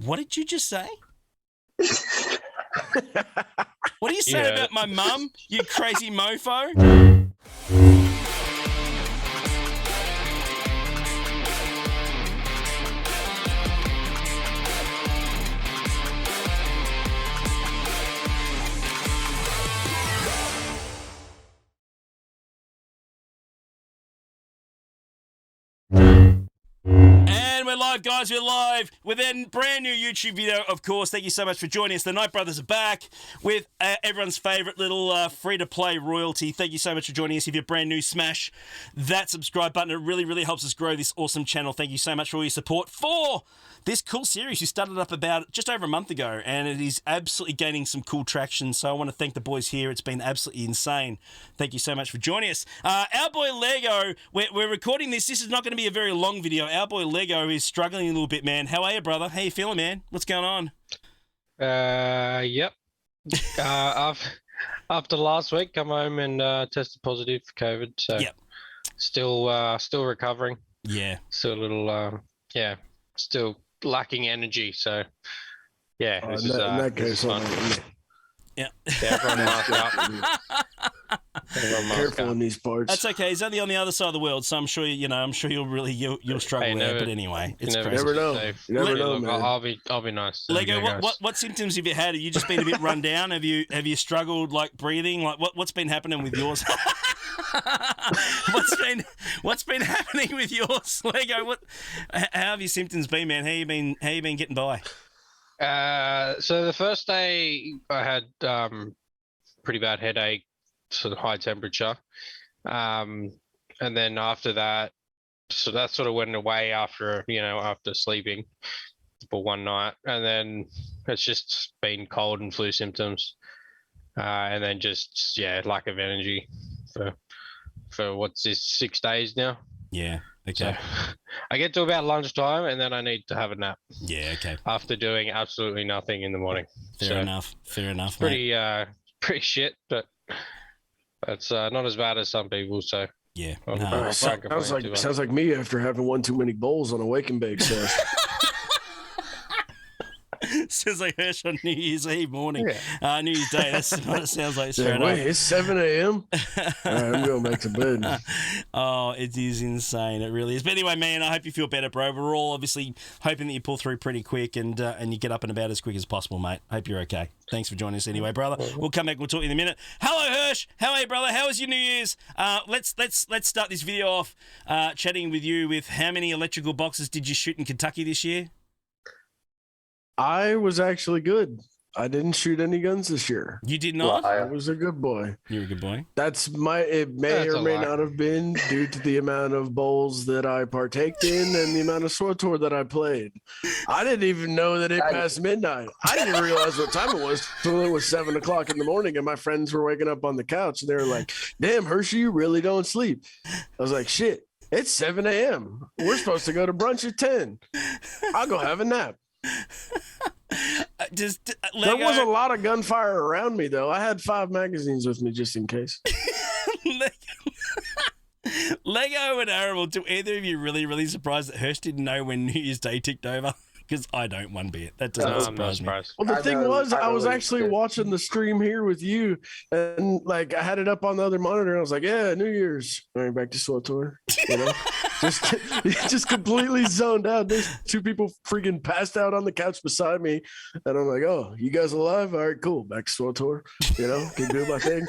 What did you just say? What do you say about my mum, you crazy mofo? And we're live, guys. We're live with a brand new YouTube video, of course. Thank you so much for joining us. The Knight Brothers are back with everyone's favourite little free-to-play royalty. Thank you so much for joining us. If you're brand new, smash that subscribe button. It really, really helps us grow this awesome channel. Thank you so much for all your support for this cool series. We started up about just over a month ago, and it is absolutely gaining some cool traction. So I want to thank the boys here. It's been absolutely insane. Thank you so much for joining us. Our boy Lego, we're recording this. This is not going to be a very long video. Our boy Lego is struggling a little bit, man. How are you, brother? How you feeling, man? What's going on? Yep. After last week, come home and tested positive for COVID. So Yep. Still recovering. Yeah. Still a little, still lacking energy. So yeah, in that case, fun. Yeah. Everyone mask up. Careful in these parts. That's okay. He's only on the other side of the world, so I'm sure you'll struggle there. But anyway, it's crazy. Never know. You never know, Look, man. I'll be nice. Lego, what symptoms have you had? Have you just been a bit run down? Have you struggled like breathing? Like what's been happening with yours? What's been happening with yours, Lego? How have your symptoms been, man? How you been getting by? So the first day I had pretty bad headache, sort of high temperature, and then after that, so that sort of went away after sleeping for one night, and then it's just been cold and flu symptoms, and then just lack of energy for what's this 6 days now. Yeah. Okay. So I get to about lunchtime and then I need to have a nap. Yeah. Okay. After doing absolutely nothing in the morning. Fair enough. Pretty shit, but it's not as bad as some people. So yeah. Sounds like me after having one too many bowls on a wake and bake sesh. Sounds like Hirsch on New Year's Eve morning. Yeah. New Year's Day. That's what it sounds like. Wait, it's 7 a.m.? All right, I'm going back to bed. Oh, it is insane. It really is. But anyway, man, I hope you feel better, bro. We're all obviously hoping that you pull through pretty quick and you get up and about as quick as possible, mate. Hope you're okay. Thanks for joining us anyway, brother. We'll come back. We'll talk to you in a minute. Hello, Hirsch. How are you, brother? How was your New Year's? Let's start this video off chatting with you with how many electrical boxes did you shoot in Kentucky this year? I was actually good. I didn't shoot any guns this year. You did not? I was a good boy. You're a good boy. It may or may not have been due to the amount of bowls that I partaked in and the amount of SWTOR that I played. I didn't even know that it passed midnight. I didn't realize what time it was until it was 7 o'clock in the morning and my friends were waking up on the couch and they were like, damn, Hershey, you really don't sleep. I was like, shit, it's 7 a.m. We're supposed to go to brunch at 10. I'll go have a nap. There was a lot of gunfire around me, though. I had 5 magazines with me just in case. Lego and Ariel, do either of you really, really surprised that Hirsch didn't know when New Year's Day ticked over? Because I don't one bit. That doesn't surprise me. Well, the thing was, I was actually watching the stream here with you, and like I had it up on the other monitor. And I was like, "Yeah, New Year's." All right, back to SWTOR. You know, just completely zoned out. There's 2 people freaking passed out on the couch beside me, and I'm like, "Oh, you guys alive? All right, cool. Back to SWTOR. You know, keep doing my thing."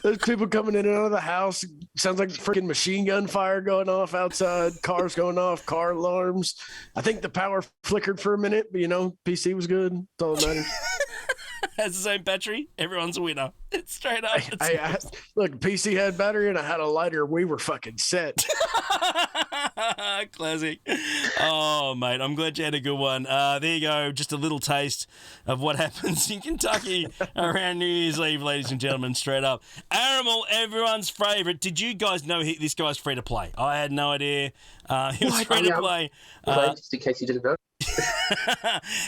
There's people coming in and out of the house. Sounds like freaking machine gun fire going off outside. Cars going off. Car alarms. I think the power flickered for a minute, but PC was good. That's all that matters. Has the same battery. Everyone's a winner. It's straight up. Look, PC had battery and I had a lighter. We were fucking set. Classic. Oh, mate, I'm glad you had a good one. There you go. Just a little taste of what happens in Kentucky around New Year's Eve, ladies and gentlemen, straight up. Ariel, everyone's favourite. Did you guys know this guy's free to play? I had no idea. He was free to play. Just in case you didn't know.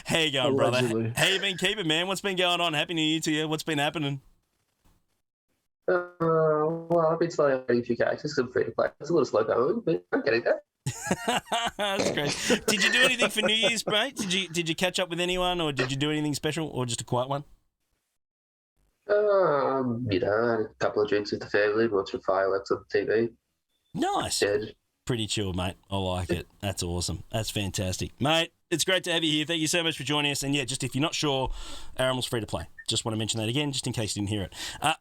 How you going, Allegedly. brother? How you been keeping, man? What's been going on? Happy New Year to you. What's been happening? Well, I've been slowing a few characters because I'm free to play. It's a little slow going, but I'm getting there. That's great. Did you do anything for New Year's, mate? Did you catch up with anyone, or did you do anything special, or just a quiet one? Had a couple of drinks with the family, watching fireworks on the TV. Nice. Dead. Pretty chill, mate. I like it. That's awesome. That's fantastic. Mate, it's great to have you here. Thank you so much for joining us. And yeah, just if you're not sure, Arimel's free to play. Just want to mention that again, just in case you didn't hear it.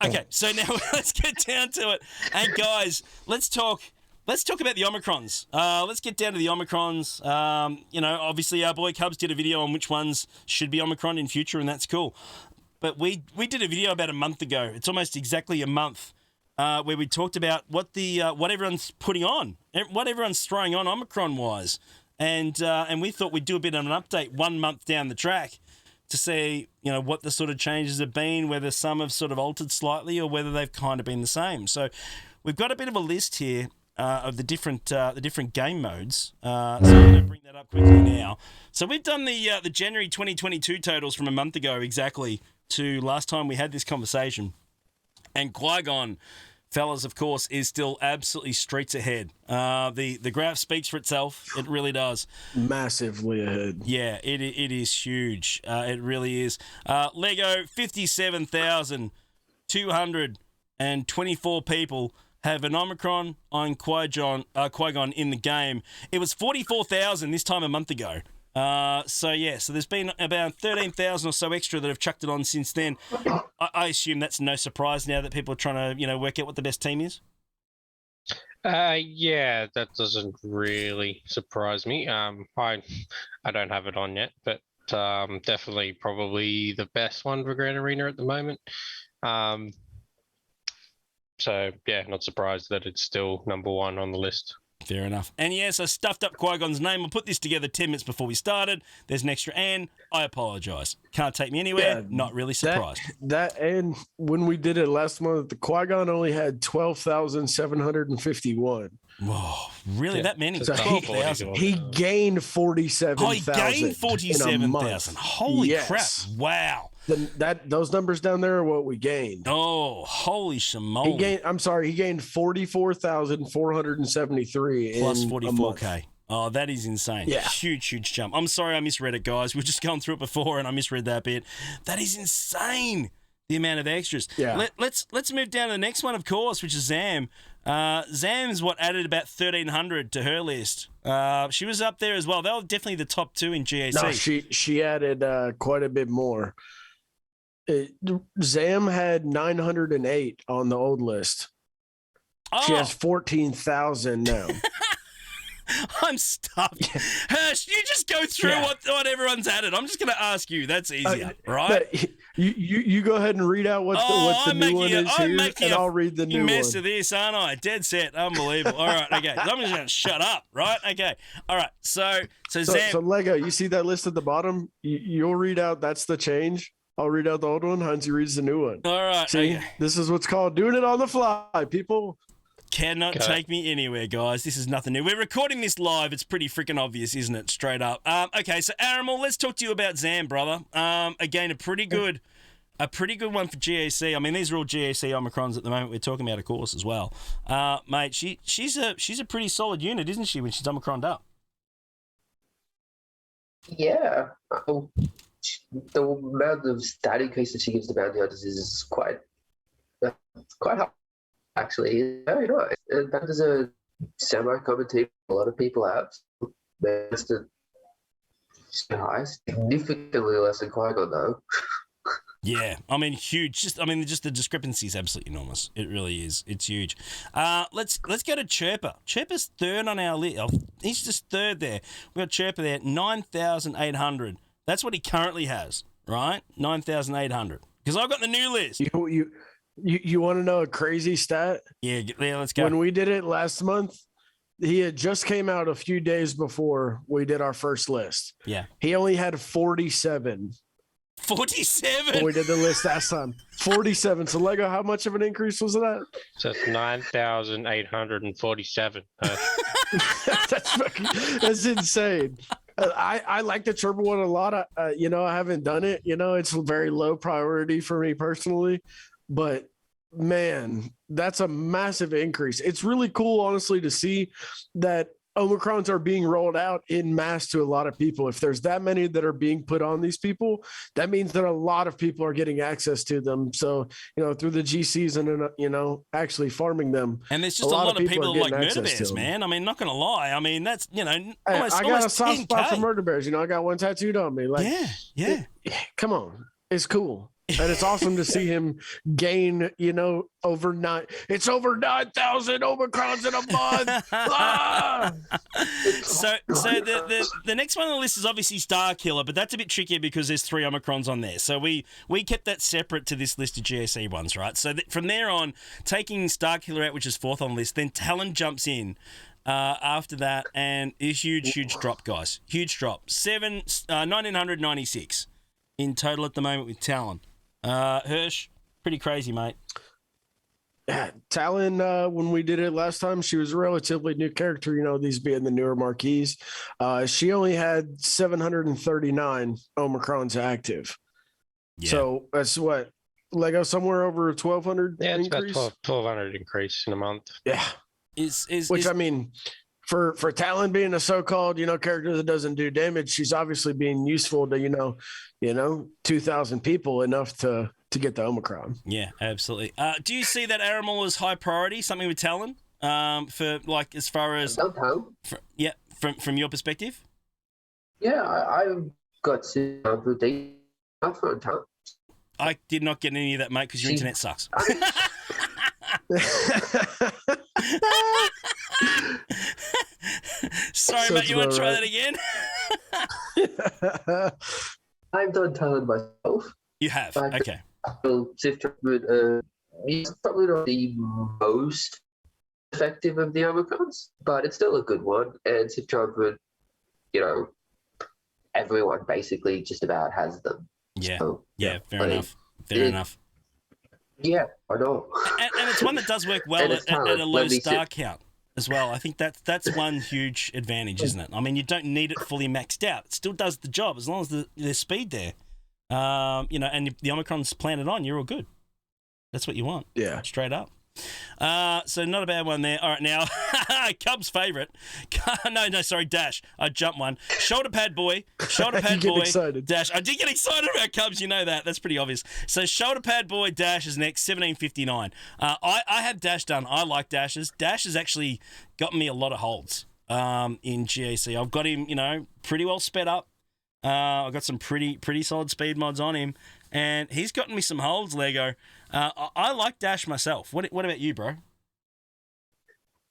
Okay, so now let's get down to it. And guys, let's talk about the Omicrons. Let's get down to the Omicrons. Obviously our boy Cubs did a video on which ones should be Omicron in future, and that's cool. But we did a video about a month ago. It's almost exactly a month. Where we talked about what everyone's putting on, what everyone's throwing on Omicron-wise. And we thought we'd do a bit of an update 1 month down the track to see, what the sort of changes have been, whether some have sort of altered slightly or whether they've kind of been the same. So we've got a bit of a list here of the different game modes. So I'm going to bring that up quickly now. So we've done the January 2022 totals from a month ago exactly to last time we had this conversation. And Qui-Gon, fellas, of course, is still absolutely streets ahead. The graph speaks for itself. It really does. Massively ahead. Yeah, it is huge. It really is. Lego, 57,224 people have an Omicron on Qui-Gon in the game. It was 44,000 this time a month ago. So there's been about 13,000 or so extra that have chucked it on since then. I assume that's no surprise now that people are trying to, work out what the best team is. Yeah, that doesn't really surprise me. I don't have it on yet, but definitely probably the best one for Grand Arena at the moment. So yeah, not surprised that it's still number one on the list. Fair enough. And yes, I stuffed up Qui-Gon's name. I put this together 10 minutes before we started. There's an extra and I apologise. Can't take me anywhere. Yeah, not really surprised. That and when we did it last month, the Qui-Gon only had 12,751. Whoa, really? Yeah. That many? So 12,000. he gained 47,000. Oh, he gained 47,000. Holy Yes. crap. Wow. Those numbers down there are what we gained. Oh, holy shamoly. He gained 44,473 Plus in 44K. Oh, that is insane. Yeah. Huge jump. I'm sorry I misread it, guys. We've just gone through it before and I misread that bit. That is insane, the amount of extras. Yeah. Let's move down to the next one, of course, which is Zam. Zam's added about 1,300 to her list. She was up there as well. They were definitely the top two in GAC. No, she added quite a bit more. Zam had 908 on the old list. She has 14,000 now. I'm stuffed. Hirsch, you just go through what everyone's added. I'm just going to ask you. That's easier, right? You go ahead and read out what the new one is here, and I'll read the new one. You mess of this, aren't I? Dead set. Unbelievable. All right, okay. I'm just going to shut up, right? Okay. All right. So Zam. So Lego, you see that list at the bottom? You'll read out that's the change. I'll read out the old one. Hynesy reads the new one. All right. See, okay. This is what's called doing it on the fly, people. Cannot take me anywhere, guys. This is nothing new. We're recording this live. It's pretty freaking obvious, isn't it? Straight up. Okay, so Aramel, let's talk to you about Zam, brother. Again, a pretty good one for GAC. I mean, these are all GAC Omicrons at the moment. We're talking about, of course, as well. Mate, she's a pretty solid unit, isn't she, when she's Omicroned up? Yeah. The amount of stat increase that she gives the bounty hunters is quite high. Actually, very nice. And that is a semi-common team. A lot of people have. Managed to high, significantly less than Qui-Gon, though. Yeah, I mean, huge. Just the discrepancy is absolutely enormous. It really is. It's huge. Let's go to Chirper. Chirper's third on our list. He's just third there. We've got Chirper there, 9,800. That's what he currently has, right? 9,800. Because I've got the new list. You want to know a crazy stat? Yeah, let's go. When we did it last month, he had just came out a few days before we did our first list. Yeah. He only had 47. 47? When we did the list last time. 47. So, Lego, how much of an increase was that? So it's 9,847. That's insane. I like the Chirper one a lot. I haven't done it. It's very low priority for me personally. But, man, that's a massive increase. It's really cool, honestly, to see that Omicrons are being rolled out in mass to a lot of people. If there's that many that are being put on these people, that means that a lot of people are getting access to them. So, through the G season and, actually farming them. And there's just a lot of people like murder bears, them. man. I mean, not going to lie. I mean, that's, I got a soft spot for murder bears. I got one tattooed on me. Like, yeah. Come on. It's cool. And it's awesome to see him gain, over 9,000 Omicrons in a month. Ah! So the next one on the list is obviously Starkiller, but that's a bit trickier because there's 3 Omicrons on there. So we kept that separate to this list of GAC ones, right? So from there on, taking Starkiller out, which is 4th on the list, then Talon jumps in after that, and a huge drop, guys. Huge drop. 1,996 in total at the moment with Talon. Hirsch, pretty crazy, mate. Yeah, Talon, when we did it last time, she was a relatively new character, these being the newer marquees. She only had 739 Omicrons active. Yeah. So that's what, Lego, somewhere over 1,200 Yeah, it's increase? about 1,200 increase in a month. Yeah. I mean, for Talon being a so-called, character that doesn't do damage, she's obviously being useful to, 2,000 people, enough to get the Omicron. Yeah, absolutely. Do you see that Aramil as high priority, something with Talon, for like as far as from your perspective? Yeah, I've got to deep on Talon. I did not get any of that, mate, because your internet sucks. Sorry, mate, you want to try that again? I've done Talon myself. You have? Okay. Sif Trumpet, he's probably not the most effective of the Omicrons, but it's still a good one. And Sif Trumpet, everyone basically just about has them. Yeah. So, fair enough. Fair enough. Yeah, I know. And it's one that does work well at a low star count as well. I think that's one huge advantage, isn't it? I mean, you don't need it fully maxed out. It still does the job as long as there's speed there. And the Omicron's planted on, you're all good. That's what you want. Yeah. Straight up. So not a bad one there. All right, now, Cubs' favourite. Sorry, Dash. I jumped one. Shoulder pad boy. Excited. Dash. I did get excited about Cubs, you know that. That's pretty obvious. So shoulder pad boy, Dash is next, 1759. I had Dash done. I like Dashes. Dash has actually gotten me a lot of holds in GAC. I've got him, pretty well sped up. I've got some pretty solid speed mods on him, and he's gotten me some holds, Lego. I like Dash myself. What about you, bro?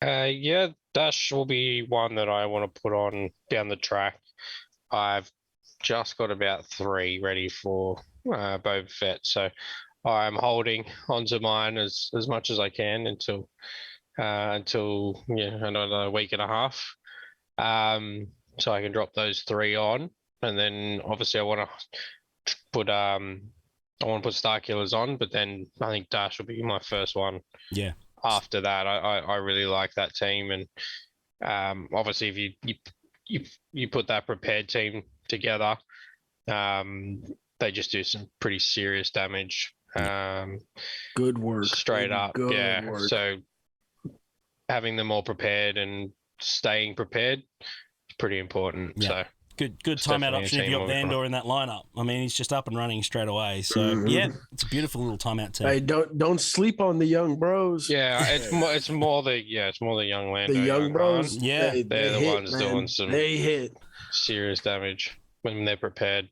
Yeah, Dash will be one that I want to put on down the track. I've just got about 3 ready for Boba Fett, so I'm holding onto mine as much as I can until another week and a half, so I can drop those 3 on. And then obviously I want to put Starkillers on, but then I think Dash will be my first one. Yeah. After that, I really like that team, and obviously if you put that prepared team together, they just do some pretty serious damage. Good work. Straight up, yeah. Work. So having them all prepared and staying prepared is pretty important. Yeah. So. Good timeout option if you got Vandor in that lineup. I mean, he's just up and running straight away. So it's a beautiful little timeout team. Hey, don't sleep on the young bros. Yeah, it's more the young Lando. The young bros. Yeah, they're the ones doing some hit serious damage when they're prepared.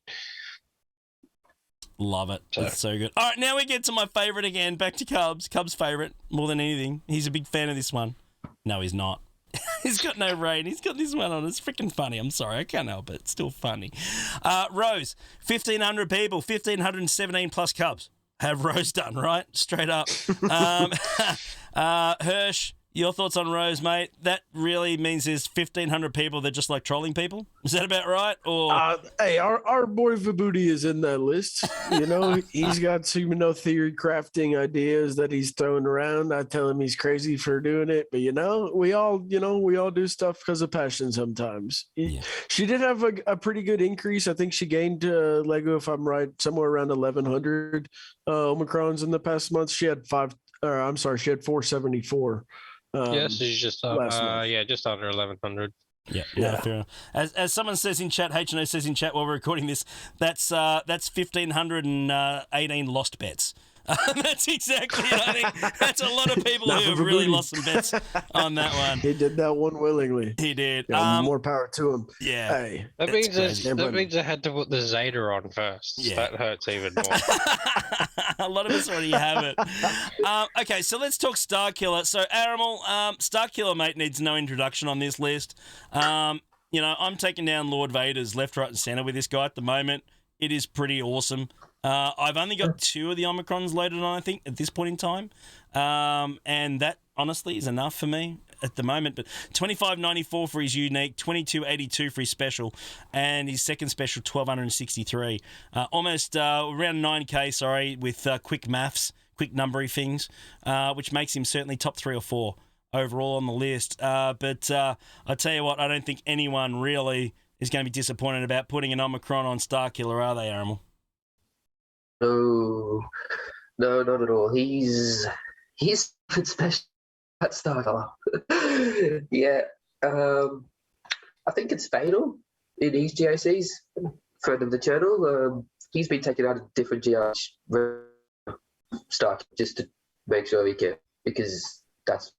Love it. It's so good. All right, now we get to my favorite again. Back to Cubs. Cubs' favorite more than anything. He's a big fan of this one. No, he's not. He's got no rain. He's got this one on. It's freaking funny. I'm sorry. I can't help it. It's still funny. Rose, 1,500 people, 1,517 plus Cubs have Rose done, right? Straight up. Hirsch, your thoughts on Rose, mate? That really means there's 1,500 people that just like trolling people? Is that about right? Or hey, our boy Vibhuti is in that list. He's got some theory crafting ideas that he's throwing around. I tell him he's crazy for doing it, but we all do stuff because of passion sometimes. Yeah. She did have a pretty good increase. I think she gained Lego, if I'm right, somewhere around 1,100 Omicrons in the past month. She had 474 Yes, he's just last month. just under 1100. Yeah, no, fair enough. As someone says in chat, HNO says in chat while we're recording this, that's 1,518 lost bets. That's exactly it. I think that's a lot of people who have really lost some bets on that one. He did that one willingly. He did. More power to him. Yeah. Hey, That means I had to put the Zeta on first. Yeah. That hurts even more. A lot of us already have it. Okay, so let's talk Starkiller. So, Arimal, Starkiller, mate, needs no introduction on this list. I'm taking down Lord Vader's left, right, and centre with this guy at the moment. It is pretty awesome. I've only got 2 of the Omicrons loaded on, I think, at this point in time. And that, honestly, is enough for me at the moment. But 25.94 for his unique, 22.82 for his special, and his second special, 1,263. Almost around 9K, with quick maths, quick numbery things, which makes him certainly top 3 or 4 overall on the list. But I tell you what, I don't think anyone really is going to be disappointed about putting an Omicron on Starkiller, are they, Arimal? No, not at all. He's special at starter. Yeah, I think it's fatal in his GOCs. Friend of the channel, he's been taken out of different GR Stark just to make sure he can, because that's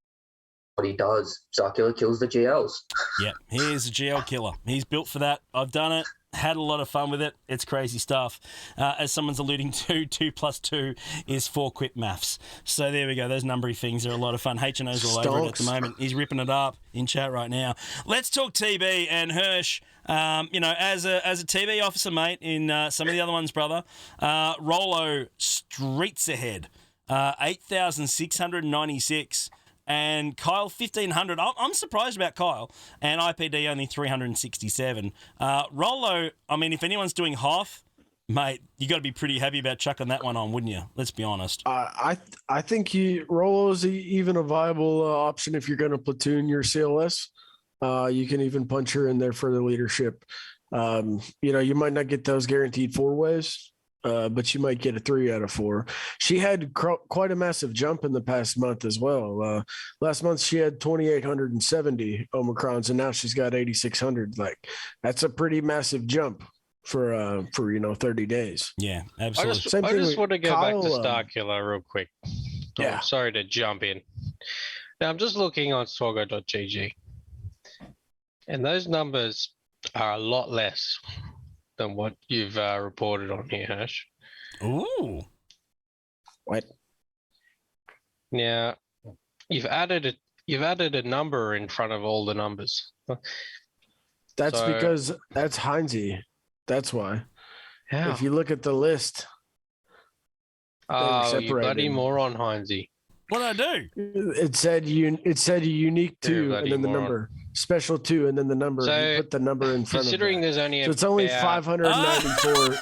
what he does. Starkiller kills the GLs. Yeah, he is a GL killer. He's built for that. I've done it. Had a lot of fun with it. It's crazy stuff. As someone's alluding to, 2 + 2 is 4 quick maths. So there we go. Those numbery things are a lot of fun. HNO's all over it at the moment. He's ripping it up in chat right now. Let's talk TB and Hirsch. As a TB officer, mate, in some of the other ones, brother, Rolo streets ahead, 8,696. And Kyle, 1,500. I'm surprised about Kyle. And IPD only 367. Rolo, I mean, if anyone's doing half, mate, you got to be pretty happy about chucking that one on, wouldn't you? Let's be honest. I think Rolo is even a viable option if you're going to platoon your CLS. You can even punch her in there for the leadership. You might not get those guaranteed 4 ways. But you might get a 3 out of 4. She had quite a massive jump in the past month as well. Last month she had 2,870 Omicrons, and now she's got 8,600. Like, that's a pretty massive jump for 30 days. Yeah, absolutely. I just want to go back to Starkiller real quick. Yeah. Sorry to jump in. Now I'm just looking on swagger.gg, and those numbers are a lot less than what you've reported on here, Hash. Ooh. What? Now, you've added a number in front of all the numbers. That's because that's Hynesy. That's why. Yeah. If you look at the list, you bloody moron, Hynesy. What did I do? It said unique 2 and then the number, special 2 and then the number. So, you put the number in front of it. Considering there's only it's only 594,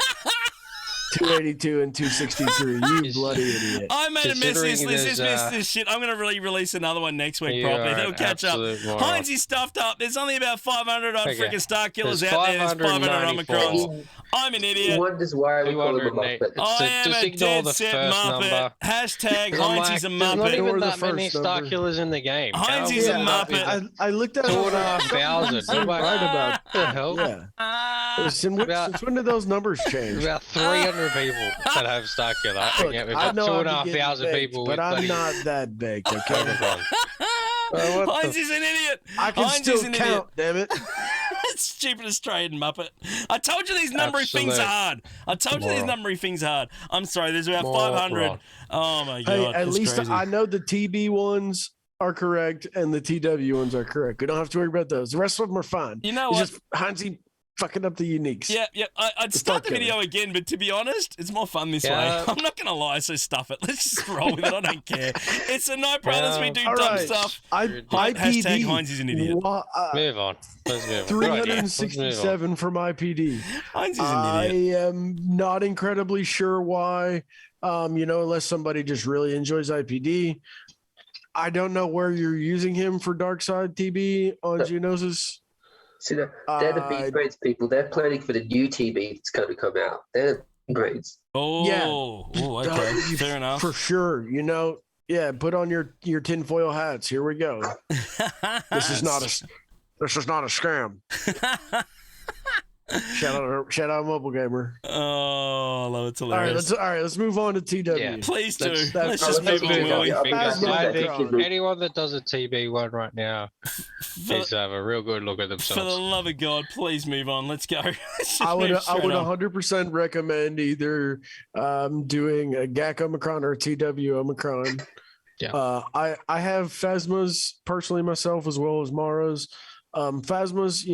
282 and 263. You bloody idiot! I made a mess this list. This shit. I'm going to really release another one next week. Probably they'll catch up. Hynesy's stuffed up. There's only about 500 odd freaking Starkillers out there. There's 500 Omicrons. I'm an idiot. Wonders why we call him a Muppet. I am a dead set Muppet. Hashtag Hynesy's a Muppet. There's not even that many Starkillers in the game. Hynesy's a Muppet. I looked at 2,500. Right about the hell? Yeah. Since when did those numbers change? About 300 people that have Starkiller. Look, We've got 2,500 people. But I'm not that big. Okay. Hynesy's an idiot. I can still count. Damn it. Stupid Australian Muppet. I told you these numbery things are hard. I'm sorry, there's about 500. Oh my God. Hey, at least crazy. I know the TB ones are correct and the TW ones are correct. We don't have to worry about those. The rest of them are fine. You know it's what? Just Hynesy fucking up the uniques. Yeah. I'd start the video again, but to be honest, it's more fun this way. I'm not going to lie, so stuff it. Let's just roll with it. I don't care. It's a no brothers. We do dumb stuff. Hashtag Hynesy's an idiot. Move on. Let's move on. 367 from IPD. Hynesy's an idiot. I am not incredibly sure why, unless somebody just really enjoys IPD. I don't know where you're using him for Dark Side TB on Geonosis. See, they're the B grades people. They're planning for the new TB that's going to come out. They're B grades. Oh, yeah. Oh, okay. Fair enough. For sure. Yeah, put on your tinfoil hats. Here we go. This is not a scam. Shout out Mobile Gamer. Oh, I love it. It's hilarious. All right, let's move on to TW. Yeah. Please do. Let's- Let's just let's move on, move will on. we? Yeah, I think Omnomicrons. anyone that does a TB one right now For, needs to have a real good look at for the themselves. love of God, please move on. Let's go. Let's just I would move straight on. 100% recommend either doing a GAC Omicron or a TW Omicron. Yeah. I have Phasmas personally myself as well as Mara's. Phasmas,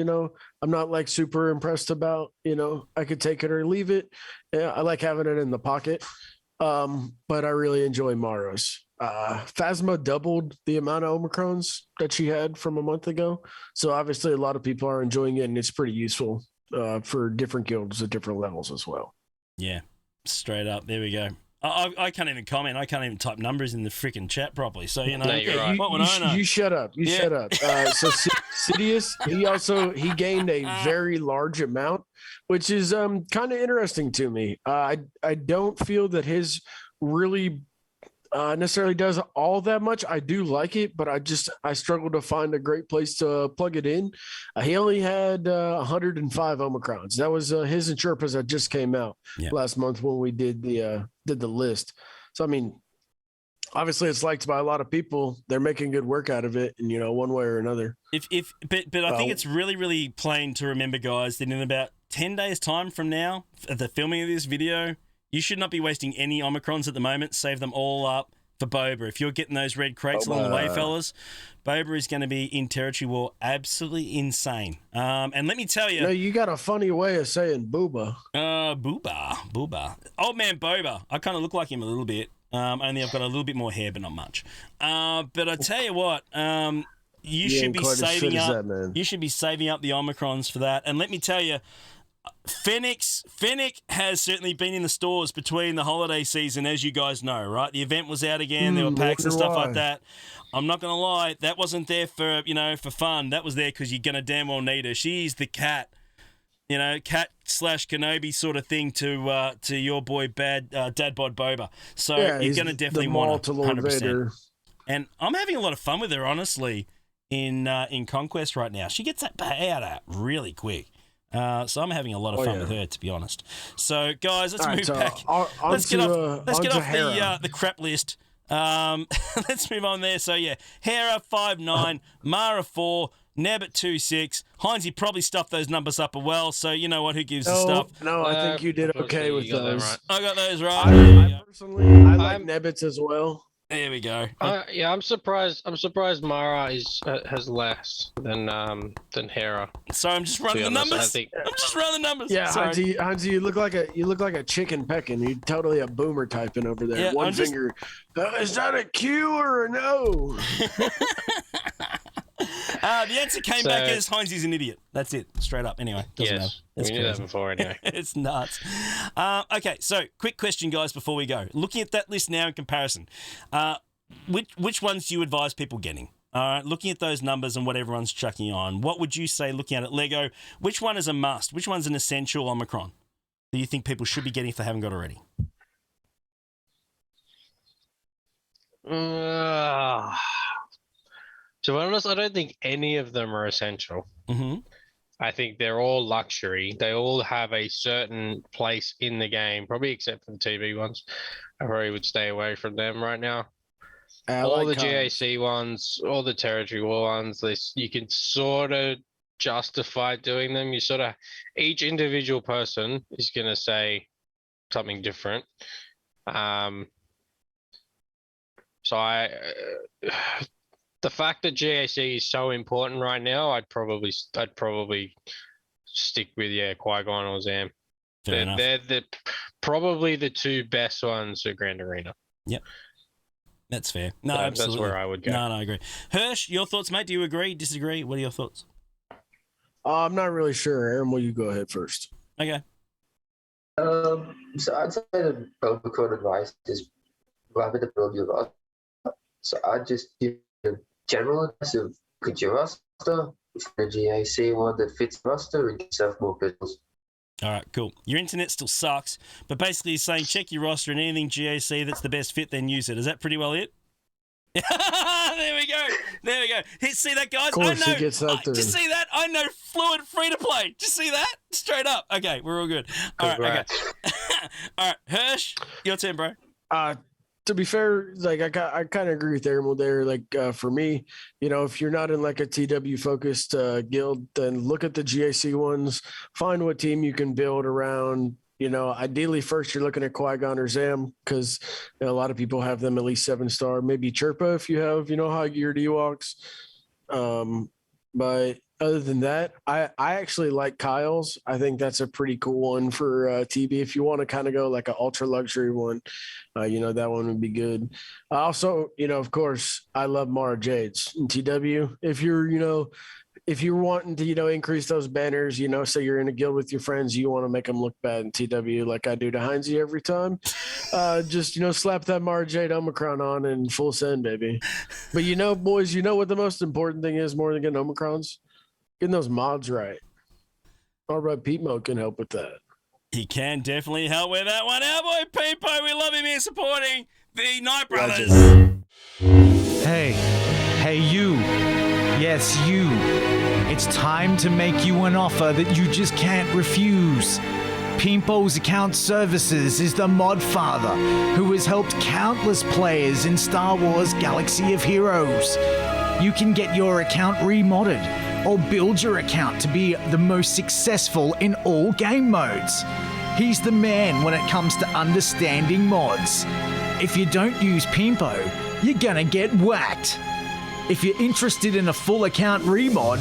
I'm not like super impressed about, I could take it or leave it. Yeah, I like having it in the pocket. But I really enjoy Mara's. Phasma doubled the amount of Omicrons that she had from a month ago. So obviously a lot of people are enjoying it and it's pretty useful for different guilds at different levels as well. Yeah, straight up. There we go. I can't even comment. I can't even type numbers in the freaking chat properly. So, No, you're right. what would I know? You shut up. You Yeah. shut up. So Sidious, he gained a very large amount, which is kind of interesting to me. I don't feel that his really necessarily does all that much. I do like it, but I struggle to find a great place to plug it in. He only had 105 Omicrons. That was his and Sherpas that just came out last month when we did the list. So I mean, obviously it's liked by a lot of people. They're making good work out of it, and one way or another. But I think it's really, really plain to remember, guys, that in about 10 days' time from now, at the filming of this video, you should not be wasting any Omicrons at the moment. Save them all up for Boba. If you're getting those red crates along the way, fellas, Boba is going to be in territory war absolutely insane. And let me tell you... You got a funny way of saying booba. Booba. Old man Boba. I kind of look like him a little bit. Only I've got a little bit more hair, but not much. But I tell you what, you should be saving up. You should be saving up the Omicrons for that. And let me tell you, Fennec has certainly been in the stores between the holiday season, as you guys know, right? The event was out again. There were packs and stuff like that. I'm not gonna lie, that wasn't there for for fun. That was there because you're gonna damn well need her. She's the cat. Cat / Kenobi sort of thing to your boy Dad Bod Boba. So you're going to definitely want to 100%. And I'm having a lot of fun with her, honestly, in Conquest right now. She gets that payout out really quick. So I'm having a lot of fun with her, to be honest. So guys, let's move back. Let's get off the crap list. Let's move on there. So Hera 5'9", Mara 4. Neb at 2.6. Hynesy probably stuffed those numbers up well, so you know what? Who gives the stuff? No, I think you did okay with those. Right. I got those right. I personally, I like Nebbits as well. There we go. I'm surprised. I'm surprised Mara has less than Hera. So I'm just running the numbers. I'm just running the numbers. Yeah, Hynesy, you look like a chicken pecking. You're totally a boomer typing over there. Yeah, finger. Is that a Q or a no? The answer came back as Hynesy's an idiot. That's it, straight up. Anyway, doesn't matter. We knew that before anyway. It's nuts. Okay, so quick question, guys, before we go. Looking at that list now in comparison, which ones do you advise people getting? All right, looking at those numbers and what everyone's chucking on, what would you say, looking at it, Lego, which one is a must? Which one's an essential Omicron that you think people should be getting if they haven't got already? To be honest, I don't think any of them are essential. Mm-hmm. I think they're all luxury. They all have a certain place in the game, probably except for the TV ones. I probably would stay away from them right now. All the GAC ones, all the territory war ones, you can sort of justify doing them. Each individual person is going to say something different. The fact that GAC is so important right now, I'd probably stick with Qui-Gon or Zam. They're probably the two best ones at Grand Arena. Yep. That's fair. No, absolutely. That's where I would go. No, I agree. Hirsch, your thoughts, mate? Do you agree, disagree? What are your thoughts? I'm not really sure. Aaron, will you go ahead first? Okay. So I'd say the Omicron advice is rather to build your roster. So I'd just give a general advice of good your roster for the GAC one that fits the roster and yourself more pistols. All right, cool. Your internet still sucks, but basically you're saying check your roster and anything GAC that's the best fit, then use it. Is that pretty well it? There we go. There we go. See that, guys? Of course I know. he gets that through. Just see that? I know fluent free to play. Just see that? Straight up. Okay, we're all good. All right, okay. All right, Hirsch, your turn, bro. To be fair, like I kind of agree with Ariel there. Like for me, if you're not in like a TW focused guild, then look at the GAC ones. Find what team you can build around. Ideally first you're looking at Qui-Gon or Zam because a lot of people have them at least 7-star. Maybe Chirpa if you have high geared Ewoks. But other than that, I actually like Kyle's. I think that's a pretty cool one for TB. If you want to kind of go like an ultra luxury one, that one would be good. Also, of course, I love Mara Jades in TW. If you're wanting to, increase those banners, say you're in a guild with your friends, you want to make them look bad in TW like I do to Hynesy every time. Just, slap that Mara Jade Omicron on and full send, baby. But, boys, what the most important thing is more than getting Omicrons? Getting those mods right. All right, Pete Mo can help with that. He can definitely help with that one. Our boy Peepo, we love him here supporting the Night Brothers. Hey, you. Yes, you. It's time to make you an offer that you just can't refuse. Pimpo's Account Services is the mod father who has helped countless players in Star Wars Galaxy of Heroes. You can get your account remodded or build your account to be the most successful in all game modes. He's the man when it comes to understanding mods. If you don't use Pimpo, you're gonna get whacked. If you're interested in a full account remod,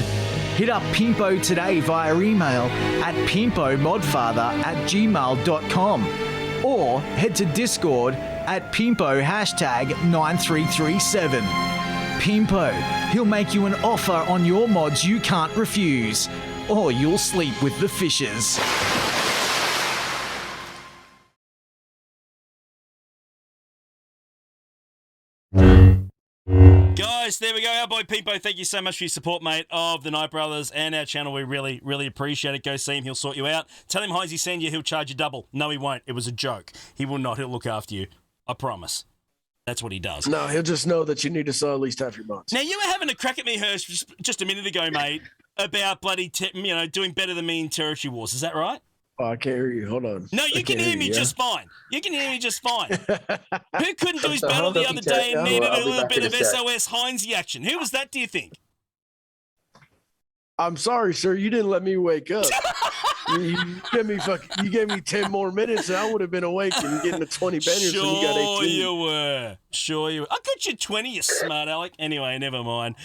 hit up Pimpo today via email at pimpomodfather@gmail.com or head to Discord at Pimpo #9337. Pimpo, he'll make you an offer on your mods you can't refuse, or you'll sleep with the fishes. Guys, there we go. Our boy Peepo, thank you so much for your support, mate, of the Night Brothers and our channel. We really, really appreciate it. Go see him. He'll sort you out. Tell him Hynesy send you. He'll charge you double. No, he won't. It was a joke. He will not. He'll look after you. I promise. That's what he does. No, he'll just know that you need to sell at least half your mods. Now, you were having a crack at me, Hirsch, just a minute ago, mate, about bloody, doing better than me in Territory Wars. Is that right? Oh, I can't hear you. Hold on. No, you can hear me just fine. You can hear me just fine. Who couldn't do his battle the other day and needed a little bit of SOS Hynesy action? Who was that, do you think? I'm sorry, sir. You didn't let me wake up. You gave me 10 more minutes and I would have been awake and getting the 20 banners when you got 18. Sure you were. I got you 20, you smart aleck. Anyway, never mind.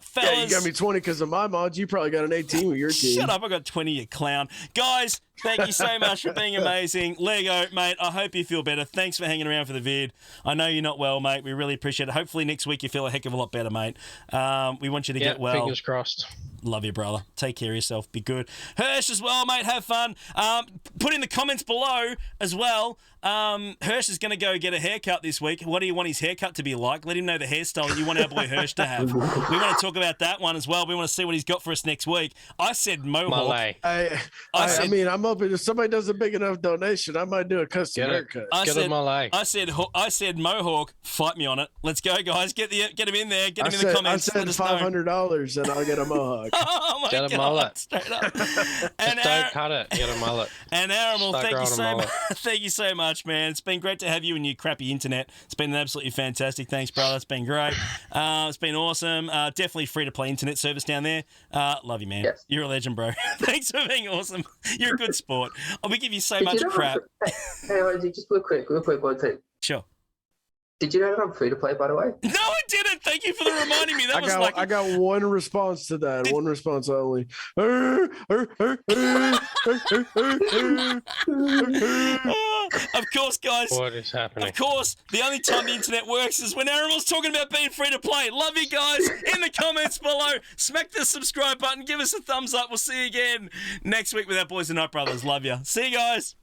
Fellas. Yeah, you got me 20 because of my mods. You probably got an 18 with your team. Shut up. I got 20, you clown. Guys, thank you so much for being amazing. Lego, mate, I hope you feel better. Thanks for hanging around for the vid. I know you're not well, mate. We really appreciate it. Hopefully next week you feel a heck of a lot better, mate. We want you to get well. Fingers crossed. Love you, brother. Take care of yourself. Be good. Hirsch as well, mate. Have fun. Put in the comments below as well. Hirsch is going to go get a haircut this week. What do you want his haircut to be like? Let him know the hairstyle you want our boy Hirsch to have. We want to talk about that one as well. We want to see what he's got for us next week. I said mohawk. I mean, I'm hoping if somebody does a big enough donation, I might do a custom haircut. I said mohawk. Fight me on it. Let's go, guys. Get him in there. Get him in the comments. I said $500 and I'll get a mohawk. Oh my God. Get a mullet. Straight up. And don't cut it. Get a mullet. And Ariel, thank you so much, man. It's been great to have you and your crappy internet. It's been absolutely fantastic. Thanks, brother. It's been great. It's been awesome. Definitely free to play internet service down there. Love you, man. Yes. You're a legend, bro. Thanks for being awesome. You're a good sport. We give you so much crap. Hey, just real quick one thing. Sure. Did you know that I'm free to play, by the way? No, I didn't. Thank you for reminding me. I got one response to that. One response only. Of course, guys. What is happening? Of course, the only time the internet works is when Ariel's talking about being free to play. Love you guys. In the comments below, smack the subscribe button. Give us a thumbs up. We'll see you again next week with our boys and Night Brothers. Love you. See you guys.